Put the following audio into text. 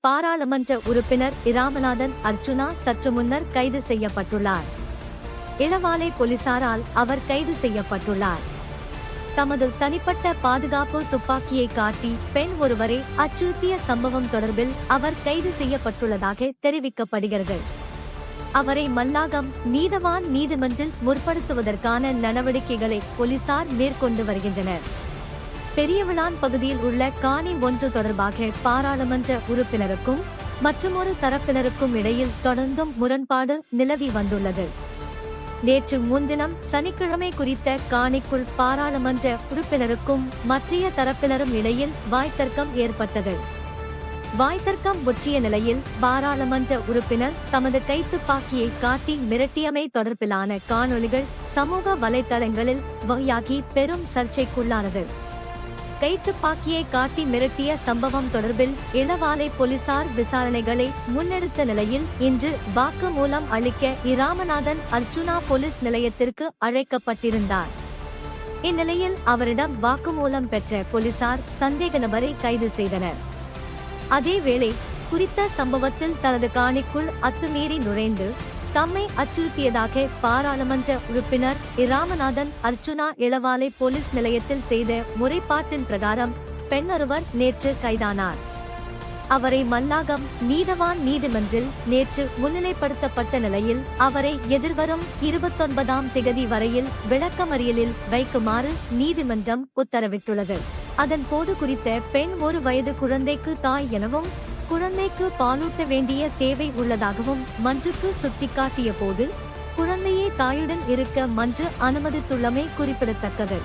பாராளுமன்ற உறுப்பினர் இராமநாதன் அர்ச்சுனா சற்று முன்னர் கைது செய்யப்பட்டுள்ளார். இளவாலை போலீசாரால் அவர் கைது செய்யப்பட்டுள்ளார். தமது தனிப்பட்ட பாதுகாப்பு துப்பாக்கியை காட்டி பெண் ஒருவரை அச்சுறுத்திய சம்பவம் தொடர்பில் அவர் கைது செய்யப்பட்டுள்ளதாக தெரிவிக்கப்படுகிறது. அவரை மல்லாகம் நீதவான் நீதிமன்றில் முற்படுத்துவதற்கான நடவடிக்கைகளை போலீசார் மேற்கொண்டு வருகின்றனர். பெரியவிளான் பகுதியில் உள்ள காணி ஒன்று தொடர்பாக பாராளுமன்ற உறுப்பினருக்கும் மற்றுமொரு தரப்பினருக்கும் இடையில் தொடர்ந்தும் முரண்பாடு நிலவி வந்துள்ளது. நேற்று முன்தினம் சனிக்கிழமை குறித்த காணிக்குள் பாராளுமன்ற உறுப்பினருக்கும் மற்றைய தரப்பினரும் இடையில் வாய்த்தர்க்கம் ஏற்பட்டது. வாய்த்தர்க்கம் முற்றிய நிலையில் பாராளுமன்ற உறுப்பினர் தமது கைத்துப்பாக்கியை காட்டி மிரட்டியமை தொடர்பிலான காணொளிகள் சமூக வலைதளங்களில் வெளியாகி பெரும் சர்ச்சைக்குள்ளானது. கைத்துப்பாக்கியை காட்டி மிரட்டிய சம்பவம் தொடர்பில் இளவாலை போலீசார் விசாரணைகளை முன்னெடுத்த நிலையில் இன்று வாக்குமூலம் அளிக்க இராமநாதன் அர்ச்சுனா போலீஸ் நிலையத்திற்கு அழைக்கப்பட்டிருந்தார். இந்நிலையில் அவரிடம் வாக்குமூலம் பெற்ற போலீசார் சந்தேக நபரை கைது செய்தனர். அதேவேளை குறித்த சம்பவத்தில் தனது காணிக்குள் அத்துமீறி நுழைந்து தம்மை அச்சுறுத்தியதாக பாராளுமன்ற உறுப்பினர் இராமநாதன் அர்ச்சுனா இளவாலை போலீஸ் நிலையத்தில் செய்த முறைப்பாட்டின் பிரகாரம் பெண்ணொருவர் நேற்று கைதானார். அவரை மல்லாகம் நீதவான் நீதிமன்றில் நேற்று முன்னிலைப்படுத்தப்பட்ட நிலையில் அவரை எதிர்வரும் 29ஆம் திகதி வரையில் விளக்கமறியலில் வைக்குமாறு நீதிமன்றம் உத்தரவிட்டுள்ளது. அதன்போது குறித்த பெண் 1 வயது குழந்தைக்கு தாய் எனவும் குழந்தைக்கு பாலூட்ட வேண்டிய தேவை உள்ளதாகவும் மன்றுக்கு சுட்டிக்காட்டிய போது குழந்தையை தாயுடன் இருக்க மன்று அனுமதித்துள்ளமை குறிப்பிடத்தக்கது.